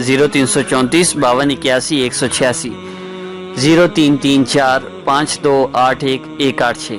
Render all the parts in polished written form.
0334 5281 186 0334 5281 186।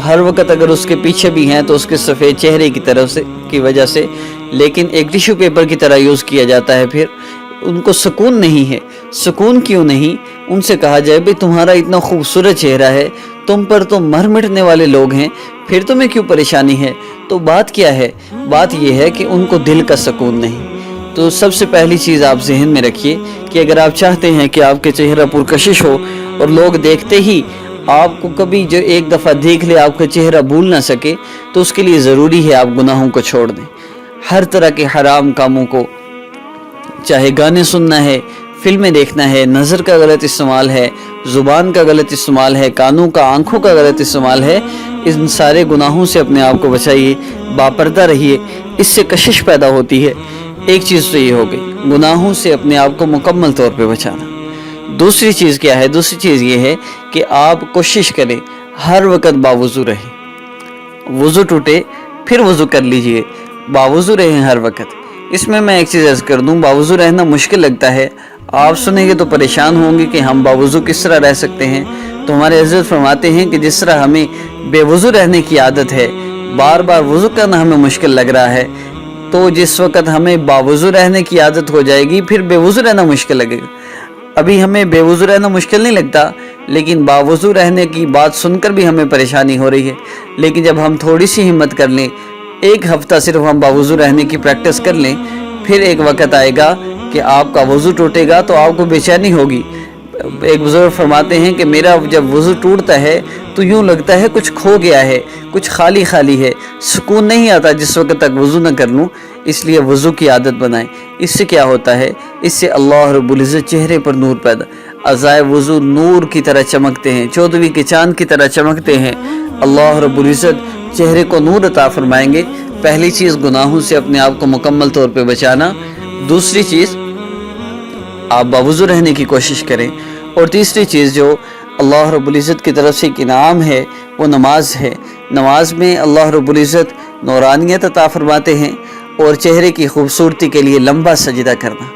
ہر وقت اگر اس کے پیچھے بھی ہیں تو اس کے سفید چہرے کی طرف سے کی وجہ سے، لیکن ایک ٹیشو پیپر کی طرح یوز کیا جاتا ہے، پھر ان کو سکون نہیں ہے۔ سکون کیوں نہیں؟ ان سے کہا جائے بھئی تمہارا اتنا خوبصورت چہرہ ہے، تم پر تو مر مٹنے والے لوگ ہیں، پھر تمہیں کیوں پریشانی ہے؟ تو بات کیا ہے؟ بات یہ ہے کہ ان کو دل کا سکون نہیں۔ تو سب سے پہلی چیز آپ ذہن میں رکھیے کہ اگر آپ چاہتے ہیں کہ آپ کے چہرہ پرکشش ہو اور لوگ دیکھتے ہی آپ کو کبھی جو ایک دفعہ دیکھ لے آپ کا چہرہ بھول نہ سکے، تو اس کے لیے ضروری ہے آپ گناہوں کو چھوڑ دیں، ہر طرح کے حرام کاموں کو، چاہے گانے سننا ہے، فلمیں دیکھنا ہے، نظر کا غلط استعمال ہے، زبان کا غلط استعمال ہے، کانوں کا، آنکھوں کا غلط استعمال ہے، ان سارے گناہوں سے اپنے آپ کو بچائیے، باپردہ رہیے، اس سے کشش پیدا ہوتی ہے۔ ایک چیز تو یہ ہو گئی، گناہوں سے اپنے آپ کو مکمل طور پہ بچانا۔ دوسری چیز کیا ہے؟ دوسری چیز یہ ہے کہ آپ کوشش کریں ہر وقت باوضو رہیں، وضو ٹوٹے پھر وضو کر لیجئے، باوضو رہیں ہر وقت۔ اس میں ایک چیز عرض کر دوں، باوضو رہنا مشکل لگتا ہے، آپ سنیں گے تو پریشان ہوں گے کہ ہم باوضو کس طرح رہ سکتے ہیں۔ تو ہمارے حضرت فرماتے ہیں کہ جس طرح ہمیں بے وضو رہنے کی عادت ہے، بار بار وضو کرنا ہمیں مشکل لگ رہا ہے، تو جس وقت ہمیں باوضو رہنے کی عادت ہو جائے گی پھر بے وضو رہنا مشکل لگے گا۔ ابھی ہمیں بے وضو رہنا مشکل نہیں لگتا، لیکن باوضو رہنے کی بات سن کر بھی ہمیں پریشانی ہو رہی ہے۔ لیکن جب ہم تھوڑی سی ہمت کر لیں، ایک ہفتہ صرف ہم باوضو رہنے کی پریکٹس کر لیں، پھر ایک وقت آئے گا کہ آپ کا وضو ٹوٹے گا تو آپ کو بے چینی ہوگی۔ ایک بزرگ فرماتے ہیں کہ میرا جب وضو ٹوٹتا ہے تو یوں لگتا ہے کچھ کھو گیا ہے، کچھ خالی خالی ہے، سکون نہیں آتا جس وقت تک وضو نہ کر لوں۔ اس لیے وضو کی عادت بنائیں۔ اس سے کیا ہوتا ہے؟ اس سے اللہ رب العزت چہرے پر نور پیدا، اعضائے وضو نور کی طرح چمکتے ہیں، 14ویں کے چاند کی طرح چمکتے ہیں۔ اللہ رب العزت چہرے کو نور عطا فرمائیں گے۔ پہلی چیز گناہوں سے اپنے آپ کو مکمل طور پہ بچانا، دوسری چیز آپ باوضو رہنے کی کوشش کریں، اور تیسری چیز جو اللہ رب العزت کی طرف سے ایک انعام ہے وہ نماز ہے۔ نماز میں اللہ رب العزت نورانیت عطا فرماتے ہیں، اور چہرے کی خوبصورتی کے لیے لمبا سجدہ کرنا،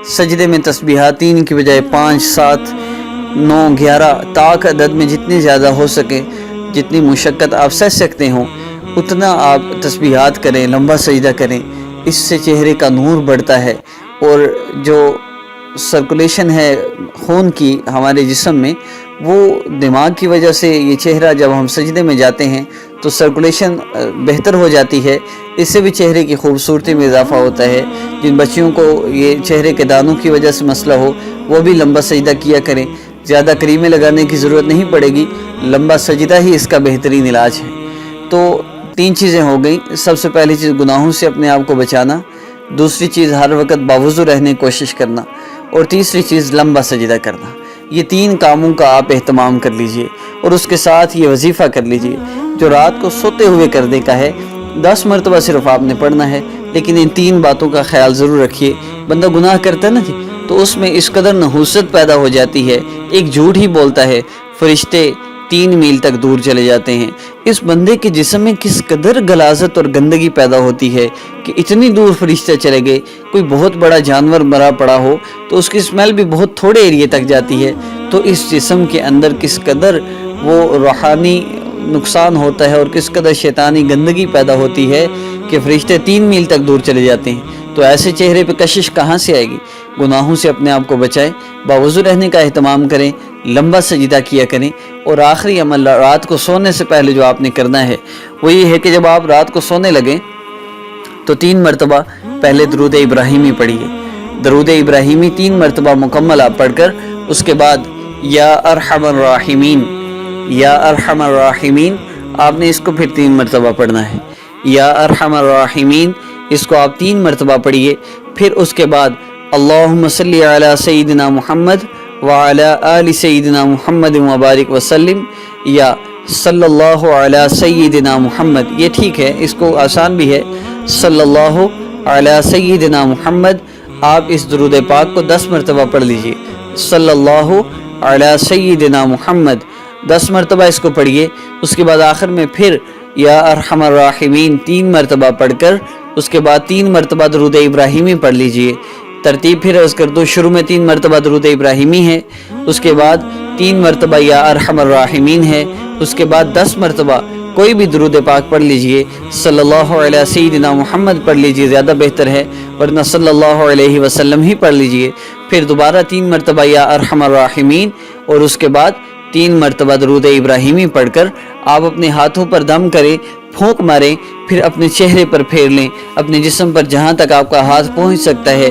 سجدے میں تسبیحات 3 کی بجائے 5، 7، 9، 11 طاق عدد میں جتنی زیادہ ہو سکے، جتنی مشقت آپ سہ سکتے ہوں اتنا آپ تسبیحات کریں، لمبا سجدہ کریں۔ اس سے چہرے کا نور بڑھتا ہے، اور جو سرکولیشن ہے خون کی ہمارے جسم میں، وہ دماغ کی وجہ سے یہ چہرہ جب ہم سجدے میں جاتے ہیں تو سرکولیشن بہتر ہو جاتی ہے، اس سے بھی چہرے کی خوبصورتی میں اضافہ ہوتا ہے۔ جن بچیوں کو یہ چہرے کے دانوں کی وجہ سے مسئلہ ہو وہ بھی لمبا سجدہ کیا کریں، زیادہ کریمیں لگانے کی ضرورت نہیں پڑے گی، لمبا سجدہ ہی اس کا بہترین علاج ہے۔ تو 3 چیزیں ہو گئیں۔ سب سے پہلی چیز گناہوں سے اپنے آپ کو بچانا، دوسری چیز ہر وقت باوضو رہنے کی کوشش کرنا، اور تیسری چیز لمبا سجدہ کرنا۔ یہ 3 کاموں کا آپ اہتمام کر لیجئے، اور اس کے ساتھ یہ وظیفہ کر لیجئے جو رات کو سوتے ہوئے کرنے کا ہے۔ 10 مرتبہ صرف آپ نے پڑھنا ہے، لیکن ان 3 باتوں کا خیال ضرور رکھیے۔ بندہ گناہ کرتا ہے نا جی، تو اس میں اس قدر نحوست پیدا ہو جاتی ہے، ایک جھوٹ ہی بولتا ہے، فرشتے 3 میل تک دور چلے جاتے ہیں۔ اس بندے کے جسم میں کس قدر غلاظت اور گندگی پیدا ہوتی ہے کہ اتنی دور فرشتے چلے گئے۔ کوئی بہت بڑا جانور مرا پڑا ہو تو اس کی اسمیل بھی بہت تھوڑے ایریے تک جاتی ہے، تو اس جسم کے اندر کس قدر وہ روحانی نقصان ہوتا ہے اور کس قدر شیطانی گندگی پیدا ہوتی ہے کہ فرشتے 3 میل تک دور چلے جاتے ہیں۔ تو ایسے چہرے پہ کشش کہاں سے آئے گی؟ گناہوں سے اپنے آپ کو بچائیں، باوضو رہنے کا اہتمام کریں، لمبا سجدہ کیا کریں، اور آخری عمل رات کو سونے سے پہلے جو آپ نے کرنا ہے وہ یہ ہے کہ جب آپ رات کو سونے لگیں تو 3 مرتبہ پہلے درود ابراہیمی پڑھیے۔ درود ابراہیمی 3 مرتبہ مکمل آپ پڑھ کر اس کے بعد یا ارحم الراحمین، یا ارحم الراحمین آپ نے اس کو پھر 3 مرتبہ پڑھنا ہے۔ یا ارحم الراحمین اس کو آپ 3 مرتبہ پڑھیے، پھر اس کے بعد اللہم صلی علی سیدنا محمد وعلی آل سیدنا محمد مبارک وسلم، یا صلی اللہ علی سیدنا محمد، یہ ٹھیک ہے، اس کو آسان بھی ہے، صلی اللہ علی سیدنا محمد۔ آپ اس درود پاک کو 10 مرتبہ پڑھ لیجئے، صلی اللہ علی سیدنا محمد 10 مرتبہ اس کو پڑھیے۔ اس کے بعد آخر میں پھر یا ارحم الراحمین 3 مرتبہ پڑھ کر اس کے بعد 3 مرتبہ درود ابراہیمی پڑھ لیجئے۔ ترتیب پھر عرض کر دو، شروع میں 3 مرتبہ درود ابراہیمی ہے، اس کے بعد 3 مرتبہ یا ارحم الراحمین ہے، اس کے بعد 10 مرتبہ کوئی بھی درود پاک پڑھ لیجئے، صلی اللہ علیہ سیدنا محمد پڑھ لیجئے، زیادہ بہتر ہے، ورنہ صلی اللہ علیہ وسلم ہی پڑھ لیجئے۔ پھر دوبارہ 3 مرتبہ یا ارحم الراحمین، اور اس کے بعد 3 مرتبہ درود ابراہیمی پڑھ کر آپ اپنے ہاتھوں پر دم کریں، پھونک ماریں، پھر اپنے چہرے پر پھیر لیں، اپنے جسم پر جہاں تک آپ کا ہاتھ پہنچ سکتا ہے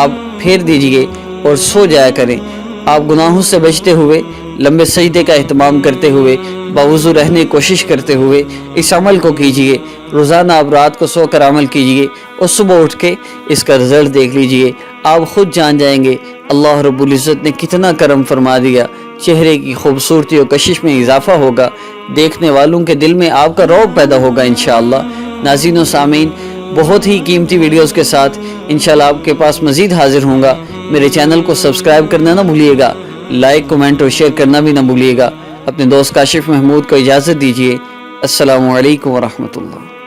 آپ پھیر دیجئے اور سو جایا کریں۔ آپ گناہوں سے بچتے ہوئے، لمبے سجدے کا اہتمام کرتے ہوئے، باوضو رہنے کی کوشش کرتے ہوئے اس عمل کو کیجئے۔ روزانہ آپ رات کو سو کر عمل کیجئے اور صبح اٹھ کے اس کا رزلٹ دیکھ لیجئے۔ آپ خود جان جائیں گے اللہ رب العزت نے کتنا کرم فرما دیا، چہرے کی خوبصورتی و کشش میں اضافہ ہوگا، دیکھنے والوں کے دل میں آپ کا رعب پیدا ہوگا انشاءاللہ۔ ناظرین و سامعین، بہت ہی قیمتی ویڈیوز کے ساتھ انشاءاللہ آپ کے پاس مزید حاضر ہوں گا۔ میرے چینل کو سبسکرائب کرنا نہ بھولیے گا، لائک، کمنٹ اور شیئر کرنا بھی نہ بھولیے گا۔ اپنے دوست کاشف محمود کو اجازت دیجیے۔ السلام علیکم ورحمۃ اللہ۔